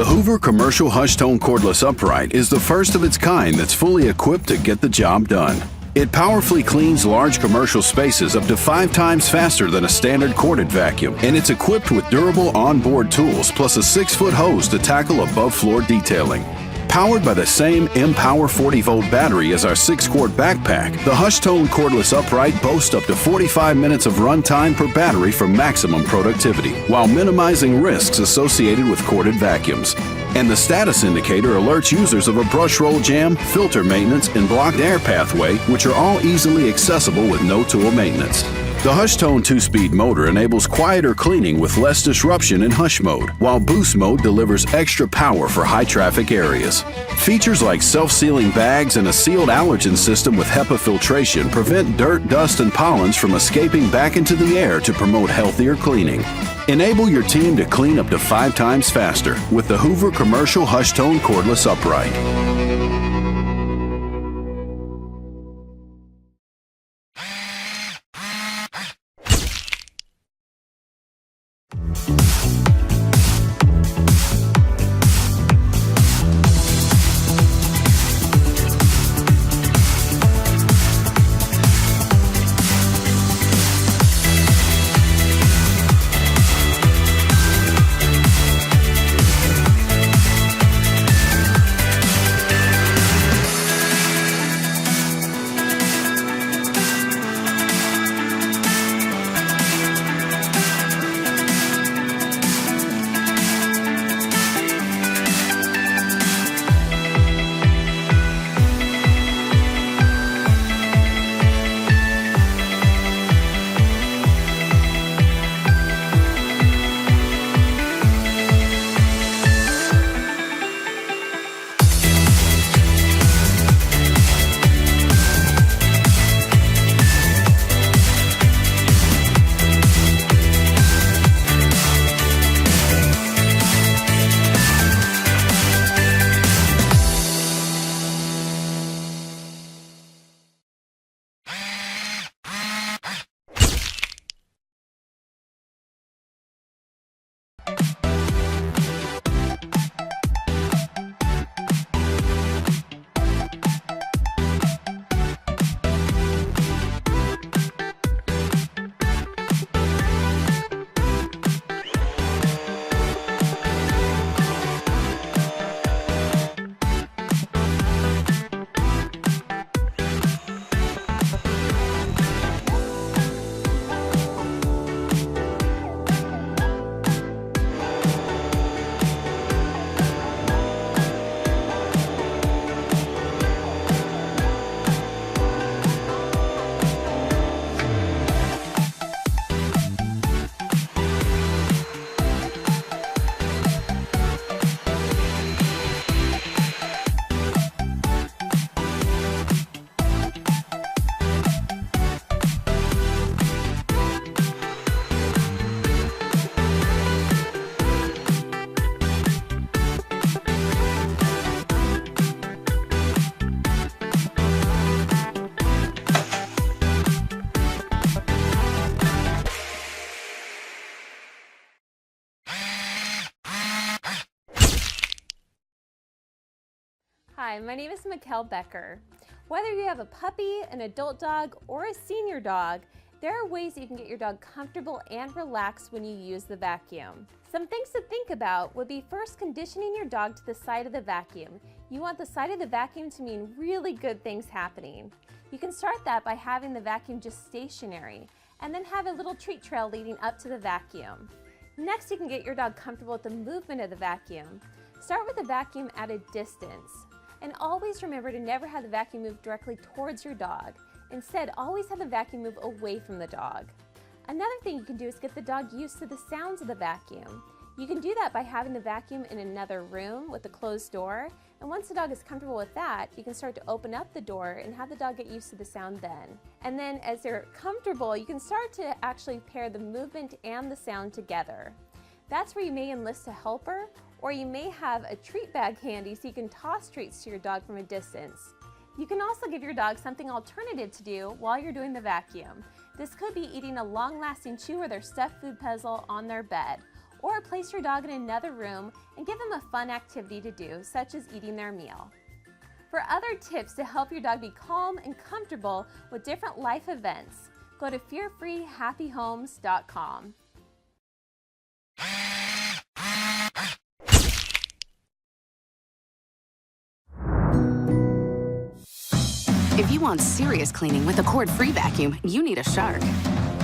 The Hoover Commercial HushTone Cordless Upright is the first of its kind that's fully equipped to get the job done. It powerfully cleans large commercial spaces up to 5 times faster than a standard corded vacuum, and it's equipped with durable onboard tools plus a 6-foot hose to tackle above-floor detailing. Powered by the same M-Power 40-volt battery as our 6-quart backpack, the HushTone Cordless Upright boasts up to 45 minutes of runtime per battery for maximum productivity, while minimizing risks associated with corded vacuums. And the status indicator alerts users of a brush roll jam, filter maintenance, and blocked air pathway, which are all easily accessible with no tool maintenance. The HushTone 2-speed motor enables quieter cleaning with less disruption in hush mode, while boost mode delivers extra power for high-traffic areas. Features like self-sealing bags and a sealed allergen system with HEPA filtration prevent dirt, dust, and pollens from escaping back into the air to promote healthier cleaning. Enable your team to clean up to 5 times faster with the Hoover Commercial HushTone Cordless Upright. Hi, my name is Becker. Whether you have a puppy, an adult dog, or a senior dog, there are ways you can get your dog comfortable and relaxed when you use the vacuum. Some things to think about would be first conditioning your dog to the side of the vacuum. You want the side of the vacuum to mean really good things happening. You can start that by having the vacuum just stationary, and then have a little treat trail leading up to the vacuum. Next, you can get your dog comfortable with the movement of the vacuum. Start with the vacuum at a distance. And always remember to never have the vacuum move directly towards your dog. Instead, always have the vacuum move away from the dog. Another thing you can do is get the dog used to the sounds of the vacuum. You can do that by having the vacuum in another room with a closed door. And once the dog is comfortable with that, you can start to open up the door and have the dog get used to the sound then. And then as they're comfortable, you can start to actually pair the movement and the sound together. That's where you may enlist a helper, or you may have a treat bag handy so you can toss treats to your dog from a distance. You can also give your dog something alternative to do while you're doing the vacuum. This could be eating a long-lasting chew or their stuffed food puzzle on their bed, or place your dog in another room and give them a fun activity to do, such as eating their meal. For other tips to help your dog be calm and comfortable with different life events, go to fearfreehappyhomes.com. If you want serious cleaning with a cord-free vacuum, you need a Shark.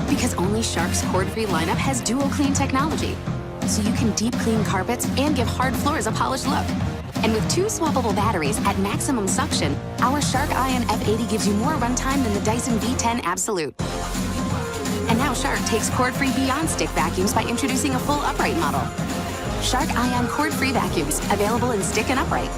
Because only Shark's cord-free lineup has DuoClean technology, so you can deep clean carpets and give hard floors a polished look. And with 2 swappable batteries at maximum suction, our Shark Ion F80 gives you more runtime than the Dyson V10 Absolute. And now Shark takes cord-free beyond stick vacuums by introducing a full upright model. Shark Ion cord-free vacuums, available in stick and upright.